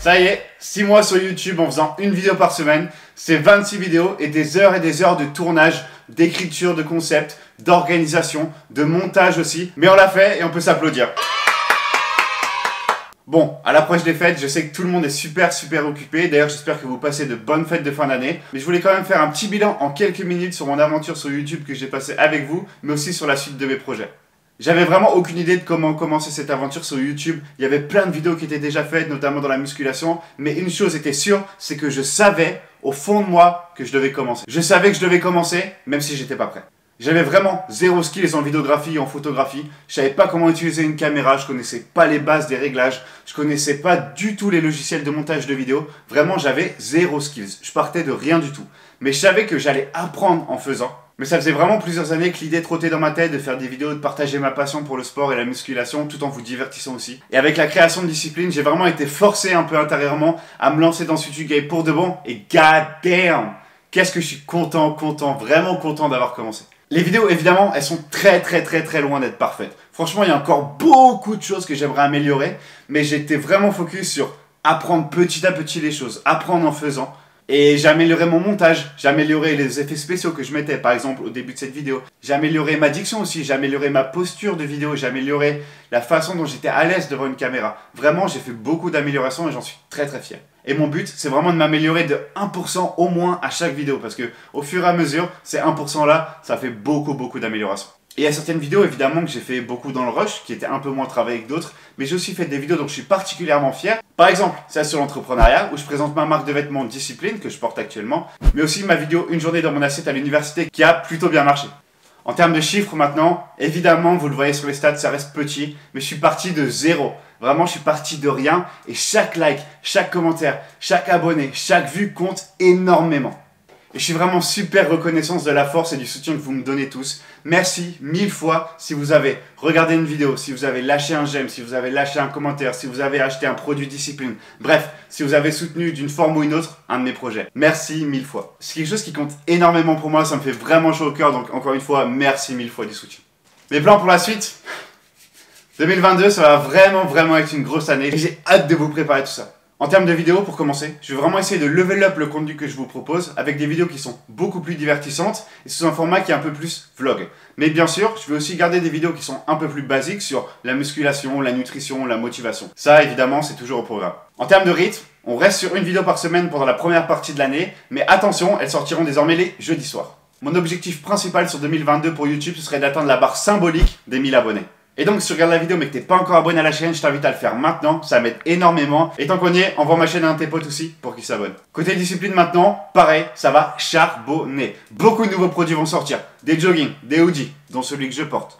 Ça y est, 6 mois sur YouTube en faisant une vidéo par semaine, c'est 26 vidéos et des heures de tournage, d'écriture de concepts, d'organisation, de montage aussi. Mais on l'a fait et on peut s'applaudir. Bon, à l'approche des fêtes, je sais que tout le monde est super occupé. D'ailleurs, j'espère que vous passez de bonnes fêtes de fin d'année. Mais je voulais quand même faire un petit bilan en quelques minutes sur mon aventure sur YouTube que j'ai passé avec vous, mais aussi sur la suite de mes projets. J'avais vraiment aucune idée de comment commencer cette aventure sur YouTube. Il y avait plein de vidéos qui étaient déjà faites, notamment dans la musculation. Mais une chose était sûre, c'est que je savais, au fond de moi, que je devais commencer. Je savais que je devais commencer, même si j'étais pas prêt. J'avais vraiment zéro skills en vidéographie et en photographie. Je savais pas comment utiliser une caméra, je connaissais pas les bases des réglages, je connaissais pas du tout les logiciels de montage de vidéos. Vraiment, j'avais zéro skills. Je partais de rien du tout. Mais je savais que j'allais apprendre en faisant. Mais ça faisait vraiment plusieurs années que l'idée trottait dans ma tête de faire des vidéos, de partager ma passion pour le sport et la musculation tout en vous divertissant aussi. Et avec la création de discipline, j'ai vraiment été forcé un peu intérieurement à me lancer dans ce YouTube game pour de bon. Et god damn, qu'est-ce que je suis vraiment content d'avoir commencé. Les vidéos, évidemment, elles sont très loin d'être parfaites. Franchement, il y a encore beaucoup de choses que j'aimerais améliorer, mais j'étais vraiment focus sur apprendre petit à petit les choses, apprendre en faisant. Et j'ai amélioré mon montage, j'ai amélioré les effets spéciaux que je mettais, par exemple, au début de cette vidéo. J'ai amélioré ma diction aussi, j'ai amélioré ma posture de vidéo, j'ai amélioré la façon dont j'étais à l'aise devant une caméra. Vraiment, j'ai fait beaucoup d'améliorations et j'en suis très fier. Et mon but, c'est vraiment de m'améliorer de 1% au moins à chaque vidéo, parce que au fur et à mesure, ces 1% là, ça fait beaucoup d'améliorations. Et il y a certaines vidéos, évidemment, que j'ai fait beaucoup dans le rush, qui étaient un peu moins travaillées que d'autres, mais j'ai aussi fait des vidéos dont je suis particulièrement fier. Par exemple, celle sur l'entrepreneuriat, où je présente ma marque de vêtements Discipline, que je porte actuellement, mais aussi ma vidéo Une journée dans mon assiette à l'université, qui a plutôt bien marché. En termes de chiffres maintenant, évidemment, vous le voyez sur les stats, ça reste petit, mais je suis parti de zéro. Vraiment, je suis parti de rien, et chaque like, chaque commentaire, chaque abonné, chaque vue compte énormément. Et je suis vraiment super reconnaissant de la force et du soutien que vous me donnez tous. Merci 1000 fois si vous avez regardé une vidéo, si vous avez lâché un j'aime, si vous avez lâché un commentaire, si vous avez acheté un produit Discipline. Bref, si vous avez soutenu d'une forme ou une autre un de mes projets. Merci 1000 fois. C'est quelque chose qui compte énormément pour moi, ça me fait vraiment chaud au cœur. Donc encore une fois, merci 1000 fois du soutien. Mes plans pour la suite 2022, ça va vraiment être une grosse année. Et j'ai hâte de vous préparer tout ça. En termes de vidéos, pour commencer, je vais vraiment essayer de level up le contenu que je vous propose avec des vidéos qui sont beaucoup plus divertissantes et sous un format qui est un peu plus vlog. Mais bien sûr, je vais aussi garder des vidéos qui sont un peu plus basiques sur la musculation, la nutrition, la motivation. Ça, évidemment, c'est toujours au programme. En termes de rythme, on reste sur une vidéo par semaine pendant la première partie de l'année, mais attention, elles sortiront désormais les jeudis soirs. Mon objectif principal sur 2022 pour YouTube, ce serait d'atteindre la barre symbolique des 1000 abonnés. Et donc si tu regardes la vidéo mais que t'es pas encore abonné à la chaîne, je t'invite à le faire maintenant, ça m'aide énormément. Et tant qu'on y est, envoie ma chaîne à un de tes potes aussi pour qu'il s'abonne. Côté discipline maintenant, pareil, ça va charbonner. Beaucoup de nouveaux produits vont sortir. Des joggings, des hoodies, dont celui que je porte.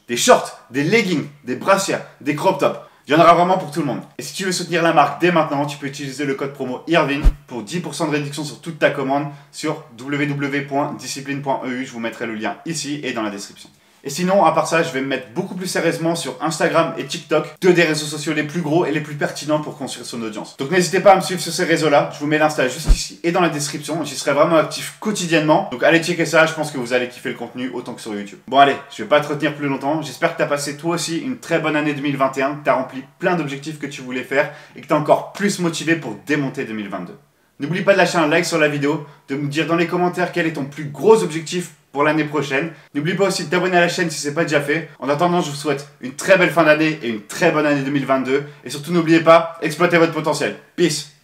Des shorts, des leggings, des brassières, des crop tops. Il y en aura vraiment pour tout le monde. Et si tu veux soutenir la marque dès maintenant, tu peux utiliser le code promo IRVIN pour 10% de réduction sur toute ta commande sur www.discipline.eu. Je vous mettrai le lien ici et dans la description. Et sinon, à part ça, je vais me mettre beaucoup plus sérieusement sur Instagram et TikTok, deux des réseaux sociaux les plus gros et les plus pertinents pour construire son audience. Donc n'hésitez pas à me suivre sur ces réseaux-là, je vous mets l'Insta juste ici et dans la description, j'y serai vraiment actif quotidiennement. Donc allez checker ça, je pense que vous allez kiffer le contenu autant que sur YouTube. Bon allez, je vais pas te retenir plus longtemps, j'espère que tu as passé toi aussi une très bonne année 2021, que tu as rempli plein d'objectifs que tu voulais faire et que tu es encore plus motivé pour démonter 2022. N'oublie pas de lâcher un like sur la vidéo, de me dire dans les commentaires quel est ton plus gros objectif pour l'année prochaine. N'oublie pas aussi de t'abonner à la chaîne si ce n'est pas déjà fait. En attendant, je vous souhaite une très belle fin d'année et une très bonne année 2022. Et surtout, n'oubliez pas, exploitez votre potentiel. Peace!